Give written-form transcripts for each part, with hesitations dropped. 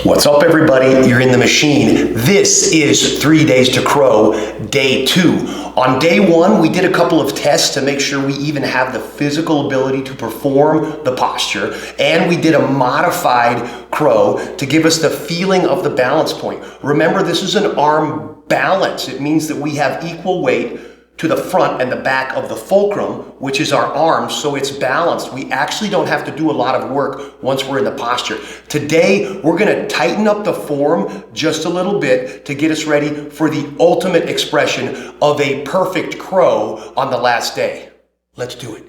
What's up, everybody? You're in the machine. This is 3 Days to Crow, day 2. On day 1, we did a couple of tests to make sure we even have the physical ability to perform the posture, and we did a modified crow to give us the feeling of the balance point. Remember, this is an arm balance. It means that we have equal weight to the front and the back of the fulcrum, which is our arms, so it's balanced. We actually don't have to do a lot of work once we're in the posture. Today, we're gonna tighten up the form just a little bit to get us ready for the ultimate expression of a perfect crow on the last day. Let's do it.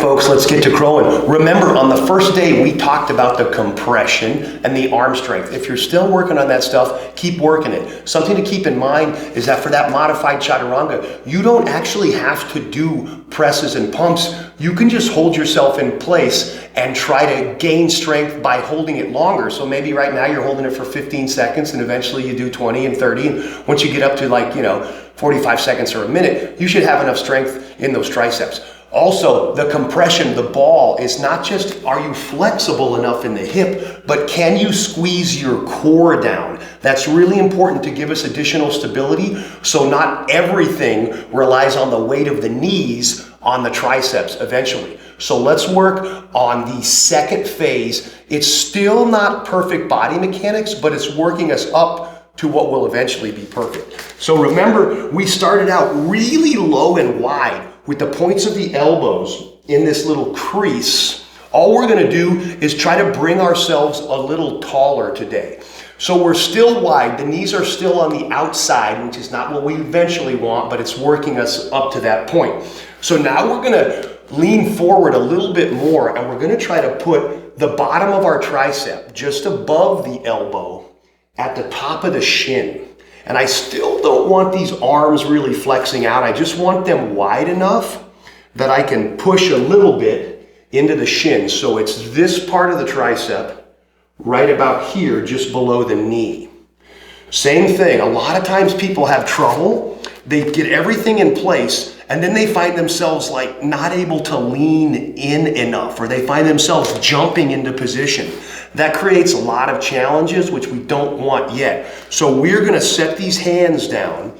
Folks, let's get to crowing. Remember, on the first day, we talked about the compression and the arm strength. If you're still working on that stuff, keep working it. Something to keep in mind is that for that modified chaturanga, you don't actually have to do presses and pumps. You can just hold yourself in place and try to gain strength by holding it longer. So maybe right now you're holding it for 15 seconds and eventually you do 20 and 30. And once you get up to 45 seconds or a minute, you should have enough strength in those triceps. Also, the compression, the ball, is not just are you flexible enough in the hip, but can you squeeze your core down? That's really important to give us additional stability, so not everything relies on the weight of the knees on the triceps eventually. So let's work on the second phase. It's still not perfect body mechanics, but it's working us up to what will eventually be perfect. So remember, we started out really low and wide with the points of the elbows in this little crease. All we're gonna do is try to bring ourselves a little taller today. So we're still wide, the knees are still on the outside, which is not what we eventually want, but it's working us up to that point. So now we're gonna lean forward a little bit more, and we're gonna try to put the bottom of our tricep just above the elbow at the top of the shin. And I still don't want these arms really flexing out. I just want them wide enough that I can push a little bit into the shin. So it's this part of the tricep right about here, just below the knee. Same thing, a lot of times people have trouble. They get everything in place and then they find themselves like not able to lean in enough, or they find themselves jumping into position. That creates a lot of challenges, which we don't want yet. So we're gonna set these hands down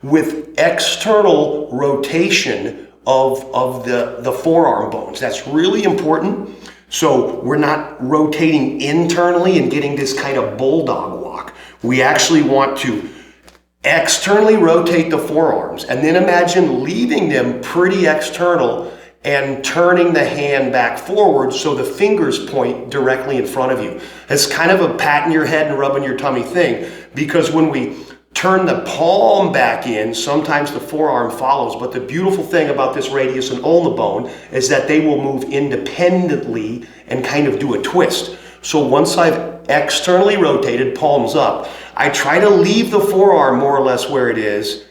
with external rotation of the forearm bones. That's really important. So we're not rotating internally and getting this kind of bulldog walk. We actually want to externally rotate the forearms, and then imagine leaving them pretty external and turning the hand back forward so the fingers point directly in front of you. It's kind of a patting your head and rubbing your tummy thing, because when we turn the palm back in, sometimes the forearm follows. But the beautiful thing about this radius and ulna bone is that they will move independently and kind of do a twist. So once I've externally rotated, palms up, I try to leave the forearm more or less where it is,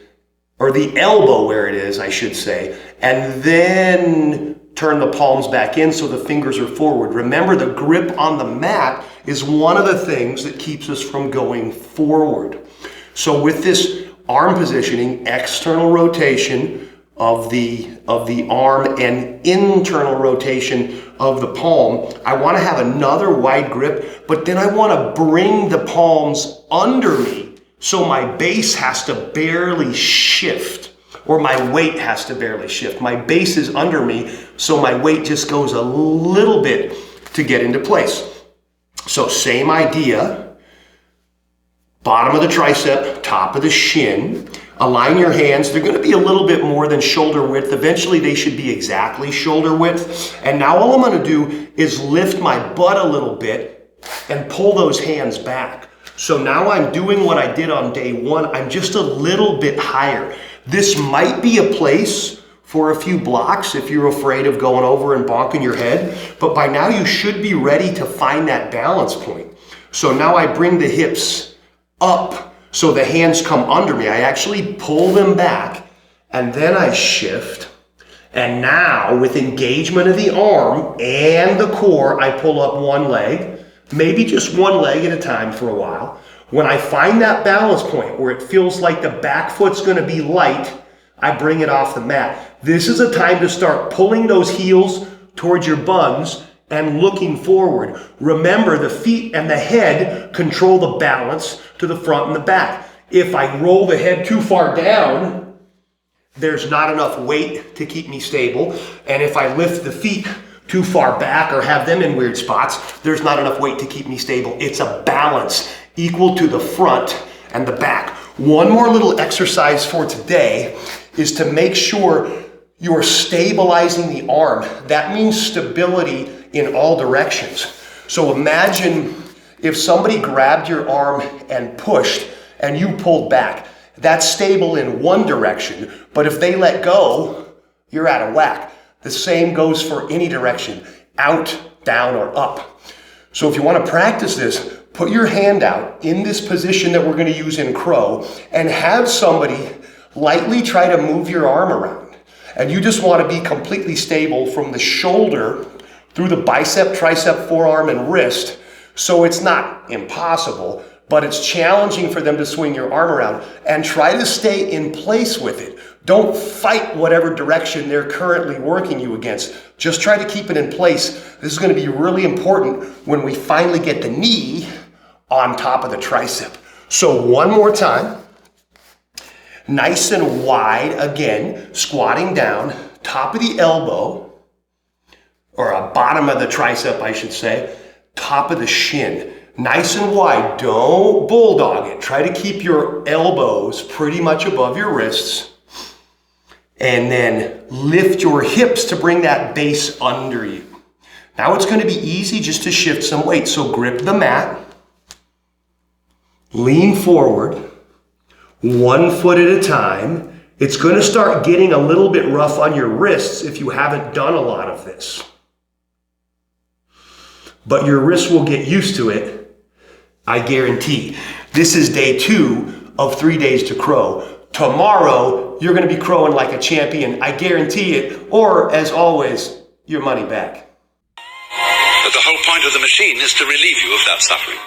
or the elbow where it is, I should say, and then turn the palms back in so the fingers are forward. Remember, the grip on the mat is one of the things that keeps us from going forward. So with this arm positioning, external rotation of the arm and internal rotation of the palm, I want to have another wide grip, but then I want to bring the palms under me so my base has to barely shift, or my weight has to barely shift. My base is under me, so my weight just goes a little bit to get into place. So same idea. Bottom of the tricep, top of the shin. Align your hands. They're going to be a little bit more than shoulder width. Eventually, they should be exactly shoulder width. And now all I'm going to do is lift my butt a little bit and pull those hands back. So now I'm doing what I did on day 1. I'm just a little bit higher. This might be a place for a few blocks if you're afraid of going over and bonking your head. But by now, you should be ready to find that balance point. So now I bring the hips up so the hands come under me. I actually pull them back and then I shift. And now with engagement of the arm and the core, I pull up one leg, maybe just one leg at a time for a while. When I find that balance point where it feels like the back foot's gonna be light, I bring it off the mat. This is a time to start pulling those heels towards your buns and looking forward. Remember, the feet and the head control the balance to the front and the back. If I roll the head too far down, there's not enough weight to keep me stable. And if I lift the feet too far back or have them in weird spots, there's not enough weight to keep me stable. It's a balance equal to the front and the back. One more little exercise for today is to make sure you're stabilizing the arm. That means stability in all directions. So imagine if somebody grabbed your arm and pushed and you pulled back. That's stable in one direction, but if they let go, you're out of whack. The same goes for any direction, out, down, or up. So if you want to practice this, put your hand out in this position that we're going to use in crow and have somebody lightly try to move your arm around. And you just want to be completely stable from the shoulder through the bicep, tricep, forearm, and wrist. So it's not impossible, but it's challenging for them to swing your arm around, and try to stay in place with it. Don't fight whatever direction they're currently working you against. Just try to keep it in place. This is going to be really important when we finally get the knee on top of the tricep. So one more time. Nice and wide again, squatting down, top of the elbow, or bottom of the tricep, I should say, top of the shin. Nice and wide, don't bulldog it. Try to keep your elbows pretty much above your wrists. And then lift your hips to bring that base under you. Now it's going to be easy just to shift some weight. So grip the mat, lean forward, 1 foot at a time. It's going to start getting a little bit rough on your wrists if you haven't done a lot of this. But your wrists will get used to it, I guarantee. This is day 2 of 3 days to crow. Tomorrow, you're going to be crowing like a champion. I guarantee it. Or, as always, your money back. But the whole point of the machine is to relieve you of that suffering.